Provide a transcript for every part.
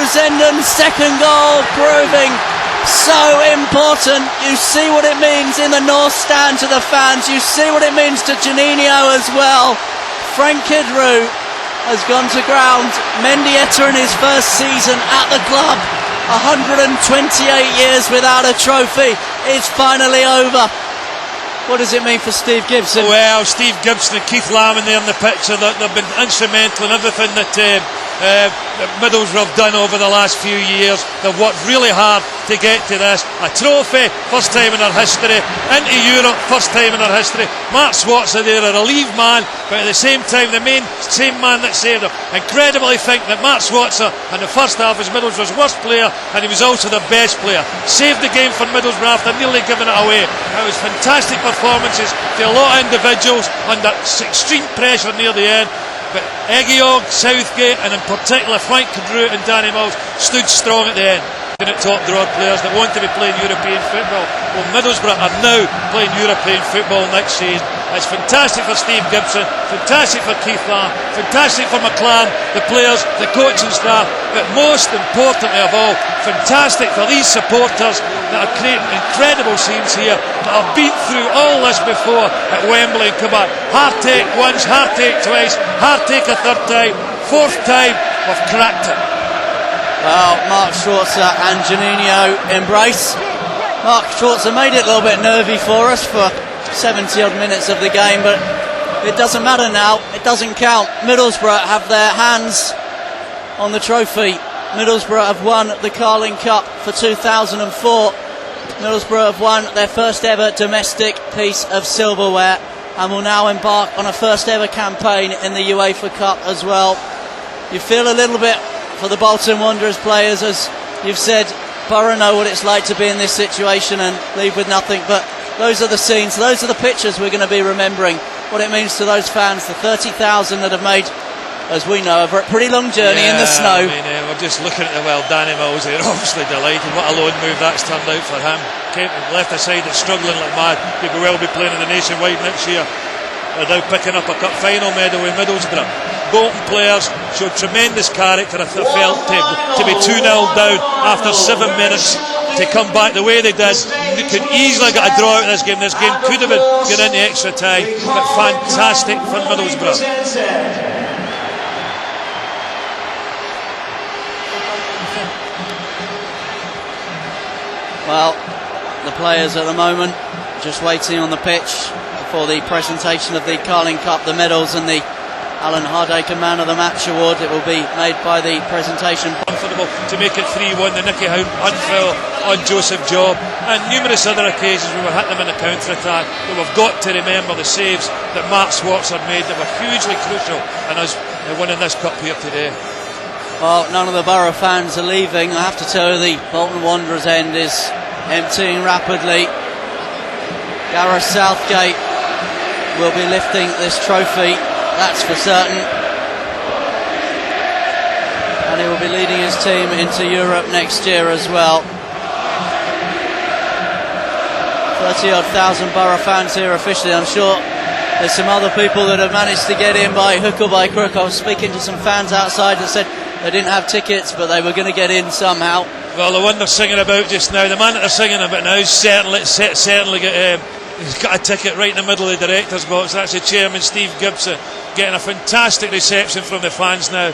Ousenden's second goal proving so important. You see what it means in the North Stand to the fans. You see what it means to Juninho as well. Frank Kidru has gone to ground. Mendieta in his first season at the club. 128 years without a trophy. It's finally over. What does it mean for Steve Gibson? Well, Steve Gibson and Keith Lamb there on the pitch, they've been instrumental in everything that Middlesbrough have done over the last few years. They've worked really hard to get to this. A trophy, first time in their history. Into Europe, first time in their history. Mark Swatzer there, a relieved man, but at the same time, same man that saved him. Incredibly think that Mark Swatzer in the first half was Middlesbrough's worst player, and he was also the best player. Saved the game for Middlesbrough after nearly giving it away. It was fantastic performances to a lot of individuals under extreme pressure near the end. But Egiog, Southgate, and in particular Frank Kidru and Danny Mills stood strong at the end. At top draw players that want to be playing European football. Well, Middlesbrough are now playing European football next season. It's fantastic for Steve Gibson, fantastic for Keith Lamb, fantastic for McLaren, the players, the coaching staff, but most importantly of all, fantastic for these supporters that are creating incredible scenes here, that have been through all this before at Wembley and come back. Heartache once, heartache twice, heartache a third time, fourth time, we've cracked it. Well, Mark Schwarzer and Juninho embrace. Mark Schwarzer made it a little bit nervy for us for 70 odd minutes of the game, but it doesn't matter now, it doesn't count. Middlesbrough have their hands on the trophy. Middlesbrough have won the Carling Cup for 2004. Middlesbrough have won their first ever domestic piece of silverware and will now embark on a first ever campaign in the UEFA Cup as well. You feel a little bit for the Bolton Wanderers players, as you've said. Boro know what it's like to be in this situation and leave with nothing, but those are the scenes, those are the pictures we're going to be remembering. What it means to those fans, the 30,000 that have made, as we know, a pretty long journey in the snow. I mean, we're just looking at the Danny Mills, they're obviously delighted. What a loan move that's turned out for him. Left aside, it's struggling like mad. He could well be playing in the Nationwide next year. They're now picking up a cup final medal with Middlesbrough. Bolton players showed tremendous character if they felt to be 2-0 down after 7 minutes, to come back the way they did. They could easily get a draw out of this game. This game could have been going into extra time, but fantastic for Middlesbrough. Well, the players at the moment just waiting on the pitch for the presentation of the Carling Cup, the medals and the Alan Hardaker Man of the Match award. It will be made by the presentation. Comfortable to make it 3-1. The Nicky Hunt fell on Joseph Job, and numerous other occasions we were hitting them in the counter-attack. But we've got to remember the saves that Mark Swatzer made that were hugely crucial in us winning this cup here today. Well, none of the Borough fans are leaving. I have to tell you, the Bolton Wanderers end is emptying rapidly. Gareth Southgate will be lifting this trophy, that's for certain, and he will be leading his team into Europe next year as well. 30-odd thousand Borough fans here officially. I'm sure there's some other people that have managed to get in by hook or by crook. I was speaking to some fans outside that said they didn't have tickets, but they were going to get in somehow. Well, the one they're singing about just now, the man that they're singing about now, certainly he's got a ticket right in the middle of the director's box. That's the chairman, Steve Gibson, getting a fantastic reception from the fans now.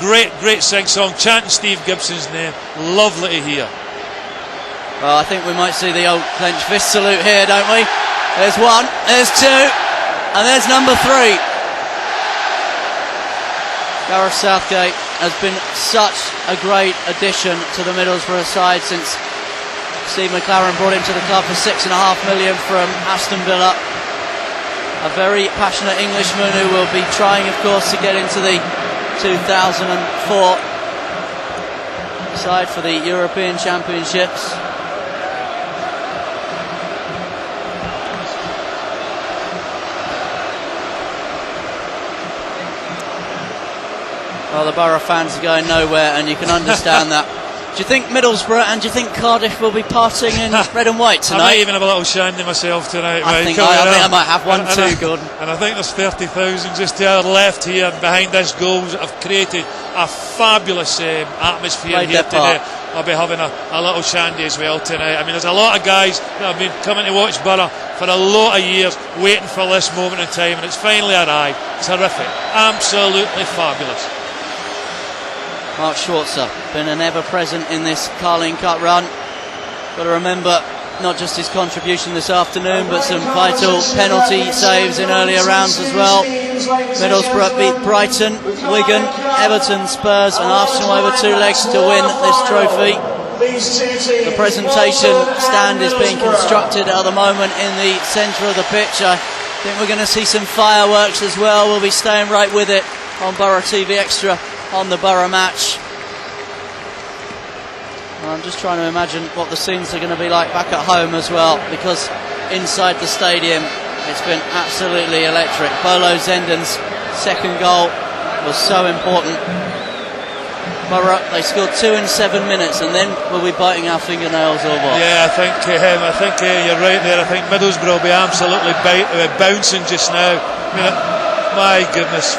Great sing-song, chanting Steve Gibson's name. Lovely to hear. Well, I think we might see the old clenched fist salute here, don't we? There's one, there's two, and there's number 3. Gareth Southgate has been such a great addition to the Middlesbrough side since Steve McLaren brought him to the club for $6.5 million from Aston Villa. A very passionate Englishman who will be trying, of course, to get into the 2004 side for the European Championships. Well, the Borough fans are going nowhere, and you can understand that. Do you think Middlesbrough and do you think Cardiff will be partying in red and white tonight? I might even have a little shandy myself tonight. I think I might have one too, Gordon. And I think there's 30,000 just to our left here behind this goal that have created a fabulous atmosphere Played here their today. part. I'll be having a little shandy as well tonight. I mean, there's a lot of guys that have been coming to watch Boro for a lot of years, waiting for this moment in time, and it's finally arrived. Terrific, absolutely fabulous. Mark Schwarzer, been an ever-present in this Carling Cup run. Got to remember not just his contribution this afternoon, but some vital penalty saves in earlier rounds as well. Middlesbrough beat Brighton, Wigan, Everton, Spurs and Arsenal over two legs to win this trophy. The presentation stand is being constructed at the moment in the centre of the pitch. I think we're going to see some fireworks as well. We'll be staying right with it on Boro TV Extra on the Boro match. I'm just trying to imagine what the scenes are going to be like back at home as well, because inside the stadium it's been absolutely electric. Bolo Zenden's second goal was so important. Boro, they scored 2 in 7 minutes, and then we'll be biting our fingernails or what? Yeah, I think you're right there. I think Middlesbrough will be absolutely bouncing just now. I mean, my goodness,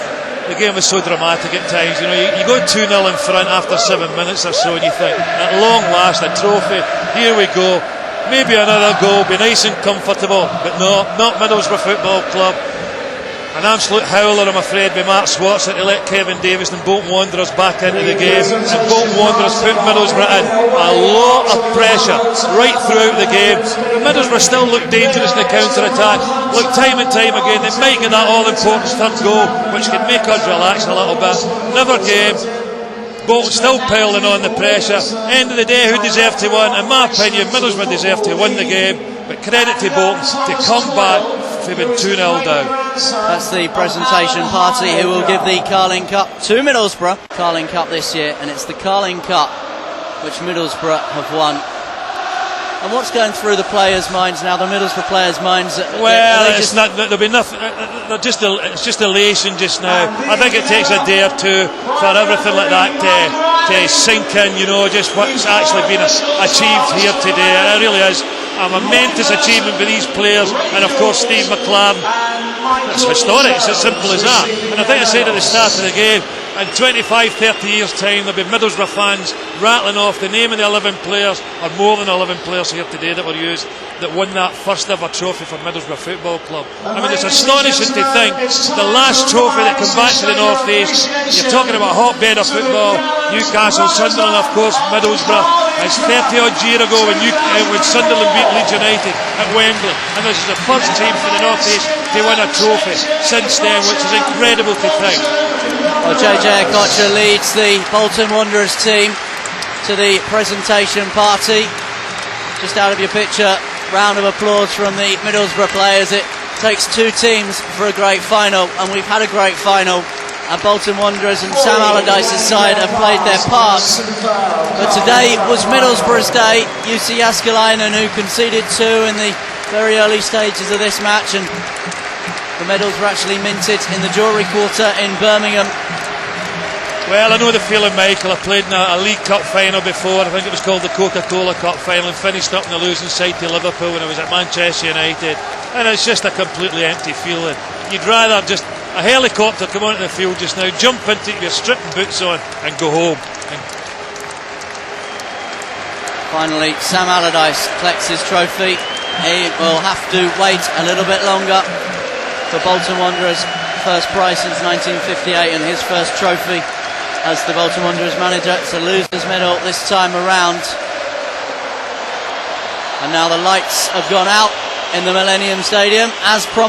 the game was so dramatic at times. You know, you go 2-0 in front after 7 minutes or so, and you think, at long last, a trophy. Here we go. Maybe another goal, be nice and comfortable, but no, not Middlesbrough Football Club. An absolute howler, I'm afraid, by Mark Schwarzer to let Kevin Davis and Bolton Wanderers back into the game. And Bolton Wanderers put Middlesbrough in a lot of pressure right throughout the game. Middlesbrough still look dangerous in the counter-attack. Look, time and time again, they might get that all-important third goal, which could make us relax a little bit. Another game, Bolton still piling on the pressure. End of the day, who deserved to win? In my opinion, Middlesbrough deserved to win the game. But credit to Bolton to come back from being 2-0 down. That's the presentation party who will give the Carling Cup to Middlesbrough. Carling Cup this year, and it's the Carling Cup which Middlesbrough have won. And what's going through the players' minds now, the Middlesbrough players' minds? Well, it's not, there'll be nothing. It's just elation just now. I think it takes a day or two for everything like that to sink in. You know, just what's actually been achieved here today, and it really is a momentous achievement for these players, and of course Steve McLaren. It's historic. It's as simple as that. And I think I said at the start of the game, in 25-30 years' time, there'll be Middlesbrough fans rattling off the name of the 11 players, or more than 11 players here today that were used, that won that first ever trophy for Middlesbrough Football Club. I mean, it's astonishing to think the last trophy that came back to the North East. You're talking about a hotbed of football. Newcastle, Sunderland, of course, Middlesbrough. It's 30 odd years ago when Sunderland beat Leeds United at Wembley, and this is the first team for the North East to win a trophy since then, which is incredible to think. Well, JJ Okocha leads the Bolton Wanderers team to the presentation party. Just out of your picture, round of applause from the Middlesbrough players. It takes two teams for a great final, and we've had a great final. And Bolton Wanderers and Sam Allardyce's side have played their parts. But today was Middlesbrough's day. UC Jääskeläinen, who conceded 2 in the very early stages of this match, and the medals were actually minted in the Jewellery Quarter in Birmingham. Well, I know the feeling, Michael. I played in a League Cup final before. I think it was called the Coca-Cola Cup final, and finished up on the losing side to Liverpool when I was at Manchester United. And it's just a completely empty feeling. You'd rather just a helicopter come onto the field just now, jump into it with your stripping boots on and go home. Finally, Sam Allardyce collects his trophy. He will have to wait a little bit longer for Bolton Wanderers' first prize since 1958 and his first trophy as the Bolton Wanderers manager. It's a loser's medal this time around. And now the lights have gone out in the Millennium Stadium as promised.